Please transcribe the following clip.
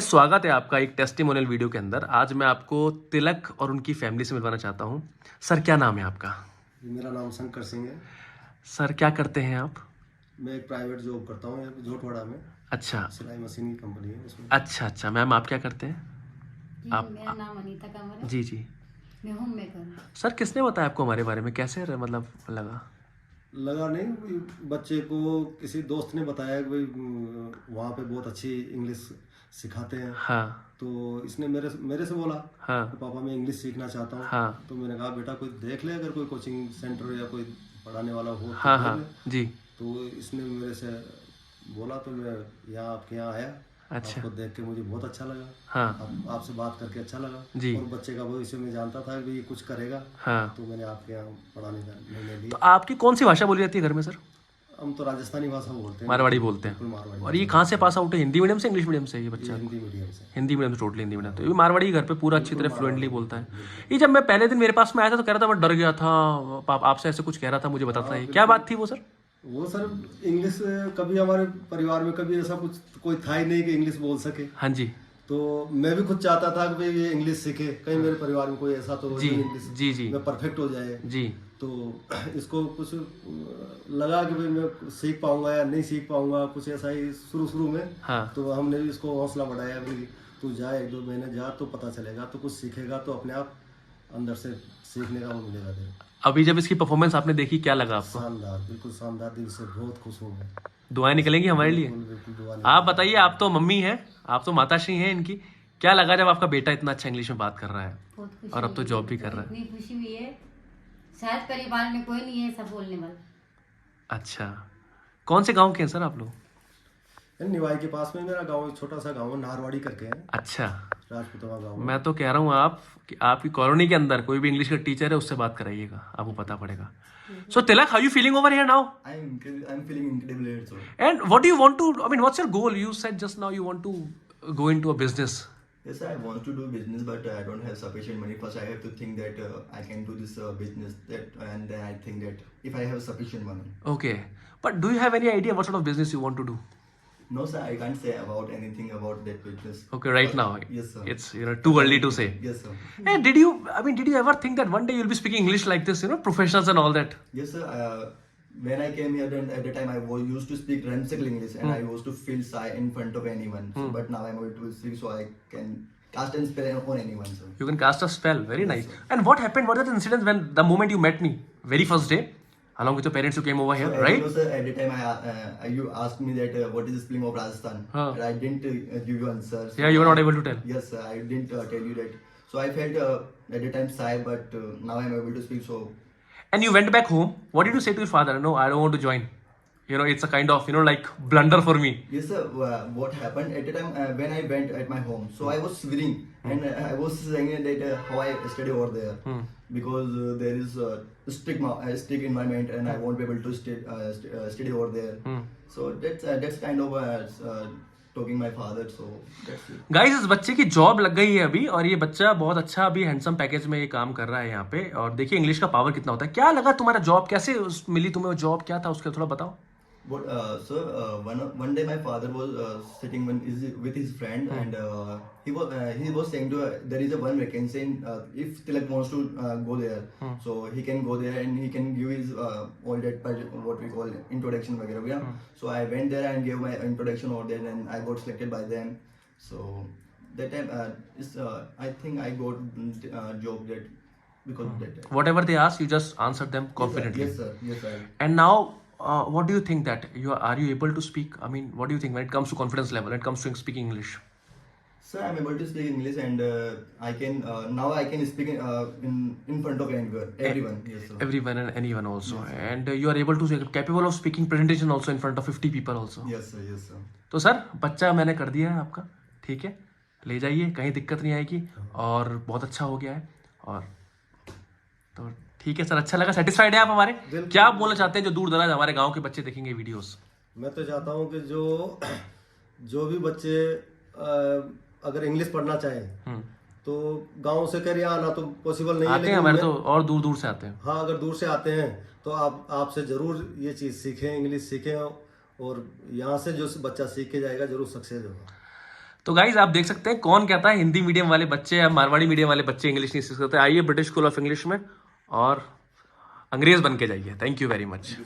स्वागत है आपका एक टेस्टिमोनियल वीडियो के अंदर। आज मैं आपको तिलक और उनकी फैमिली से मिलवाना चाहता हूँ। सर, क्या नाम है आपका? मेरा नाम शंकर सिंह है। सर, क्या करते हैं आप? मैं एक प्राइवेट जॉब करता हूँ यहाँ पे जोटवाड़ा में। अच्छा सिलाई मशीन की कंपनी है उसमें। अच्छा। मैम, आप क्या करते हैं? जी, आप मेरा नाम अनीता कंवर है। जी। मैं होम मेकर हूँ। सर, किसने बताया आपको हमारे बारे में? कैसे मतलब लगा? लगा नहीं, कोई बच्चे को किसी दोस्त ने बताया कि भाई वहाँ पे बहुत अच्छी इंग्लिश सिखाते हैं। हाँ तो इसने मेरे से बोला हाँ कि पापा मैं इंग्लिश सीखना चाहता हूँ। हाँ तो मैंने कहा बेटा कोई देख ले, अगर कोई कोचिंग सेंटर या कोई पढ़ाने वाला हो तो हाँ देख हाँ ले। जी। तो इसने मेरे से बोला तो मैं यहाँ आपके यहाँ आया। अच्छा। आपको देख के मुझे बहुत अच्छा लगा। हाँ आपसे बात करके अच्छा लगा। जी। और बच्चे का भविष्य में जानता था कि ये कुछ करेगा। हाँ, तो मैंने आपके यहाँ पढ़ाने का निर्णय तो लिया। आपकी कौन सी भाषा बोली जाती है घर में सर? हम तो राजस्थानी भाषा बोलते हैं। मारवाड़ी बोलते बिल्कुल हैं। मारवाड़ी और ये भाषा कहाँ से बोलते पास आउट है? हिंदी मीडियम से, इंग्लिश मीडियम से ये हैं। बच्चा? ये हिंदी मीडियम से। हिंदी मीडियम से, टोटली हिंदी मीडियम। तो ये मारवाड़ी घर पे पूरा अच्छी तरह बिल्कुल फ्लुएंटली मारवाड़ी, बोलता है। बिल्कुल। ये जब मैं पहले दिन मेरे पास में आया था तो कह रहा था मैं डर गया था, आपसे ऐसे कुछ कह रहा था, मुझे बताता है क्या बात थी वो सर? वो सर इंग्लिश कभी हमारे परिवार में कभी ऐसा कुछ कोई था ही नहीं कि इंग्लिश बोल सके। हाँ जी तो मैं भी खुद चाहता था कि भाई ये इंग्लिश सीखे, कहीं मेरे परिवार में कोई ऐसा तो हो जी जो इंग्लिश जी में परफेक्ट हो जाए। जी। तो इसको कुछ लगा कि भाई मैं सीख पाऊंगा या नहीं सीख पाऊंगा, कुछ ऐसा ही शुरू में। हाँ तो हमने भी इसको हौसला बढ़ाया भाई तू जा, 1-2 महीने जा तो पता चलेगा, तो कुछ सीखेगा तो अपने आप अंदर से सीखने का वो मिलेगा तेरे। अभी जब इसकी परफॉर्मेंस आपने देखी, क्या लगा आपको? शानदार, बिल्कुल शानदार, दिल से बहुत खुश हूँ मैं। दुआएं निकलेंगी हमारे लिए। बिल्कुल दुआ आप बताइए, आप तो मम्मी हैं, आप तो माताश्री हैं इनकी। क्या लगा जब आपका बेटा इतना अच्छा इंग्लिश में बात कर रहा है बहुत खुशी और अब तो हुई जॉब है। भी कर रहा है? इतनी खुशी हुई है, शायद परिवार में कोई नहीं है सब बोलने वाला। अच्छा, कौन से गांव के हैं सर आप लोग? निवाई के पास में मेरा गांव, एक छोटा सा गांव है, नारवाड़ी करके है, अच्छा, राजपूतवा गांव। मैं तो कह रहा हूँ आप कि आपकी कॉलोनी के अंदर कोई भी इंग्लिश का टीचर है उससे बात कराइएगा, आपको पता पड़ेगा। So Tilak, how you feeling over here now? I'm feeling incredibly also. And what do you want to, I mean, what's your goal? You said just now you want to go into a business. Yes, I want to do business, but I don't have sufficient money. First, I have to think that I can do this business, and then I think that if I have sufficient money. Okay. But do you have any idea what sort of business you want to do? No, sir, I can't say about anything about that business. Okay, right now. Yes, sir. It's, too early to say. Yes, sir. Hey, did you ever think that one day you'll be speaking English like this, professionals and all that? Yes, sir. When I came here, then at the time I used to speak Ramsey English, and I used to feel shy in front of anyone. So, but now I'm able to speak, so I can cast and spell on anyone, sir. You can cast a spell. Very nice. sir. And what happened? What are the incidents when the moment you met me? Very first day? Along with your parents you came over here, So, right? You know, sir, at the time you asked me that what is the spelling of Rajasthan, Huh. and I didn't give you answer. So Yeah, you were not able to tell. Yes, sir, I didn't tell you that. So I felt at the time shy, but now I'm able to speak. So And you went back home. What did you say to your father? No, I don't want to join. It's a kind of, like blunder for me. yes, sir. What happened at the time when I went at my home? So I was swearing and I was saying that how I study over there because there is a strict environment and I won't be able to study over there. So that's kind of talking my father. So that's it. Guys, इस बच्चे की job लग गई है अभी, और ये बच्चा बहुत अच्छा अभी हैंडसम पैकेज में ये काम कर रहा है यहाँ पे। और देखिए इंग्लिश का पावर कितना होता है। क्या लगा तुम्हारा जॉब, कैसे मिली तुम्हें वो जॉब, क्या था उसका थोड़ा बताओ। But sir, one day my father was sitting with his friend and he was saying to there is a one vacancy in, if Tilak wants to go there, so he can go there and he can give his all that what we call introduction वगैरह वगैरह. So I went there and gave my introduction over there and I got selected by them. So that time I think I got job that because of that time. Whatever they ask, you just answered them confidently. Yes sir. Yes sir. And now, what do you think that are you able to speak? I mean, what do you think when it comes to confidence level, when it comes to speaking English? Sir, I'm able to speak English and I can now I can speak in front of everyone. Yes, sir. Everyone and anyone also. And you are able to capable of speaking presentation also in front of 50 people also. Yes, sir. Yes, sir. तो sir, बच्चा मैंने कर दिया है आपका, ठीक है, ले जाइए, कहीं दिक्कत नहीं आएगी और बहुत अच्छा हो गया है। और तो ठीक है सर, अच्छा लगा, सेटिस्फाइड है आप हमारे? क्या आप बोलना चाहते हैं जो दूर दराज हमारे गांव के बच्चे देखेंगे वीडियोस? मैं तो चाहता हूँ कि जो भी बच्चे अगर इंग्लिश पढ़ना चाहें तो गांव से कर यहाँ आना तो पॉसिबल नहीं है, आते हैं हमारे तो और दूर दूर से आते हैं। हाँ, अगर दूर से आते हैं तो आपसे जरूर ये चीज़ सीखें, इंग्लिश सीखें, और यहाँ से जो बच्चा सीख के जाएगा जरूर सक्सेस होगा। तो गाइज आप देख सकते हैं कौन कहता है हिंदी मीडियम वाले बच्चे या मारवाड़ी मीडियम वाले बच्चे इंग्लिश नहीं सीख सकते। आइए ब्रिटिश स्कूल ऑफ इंग्लिश में और अंग्रेज बन के जाइए। Thank you very much.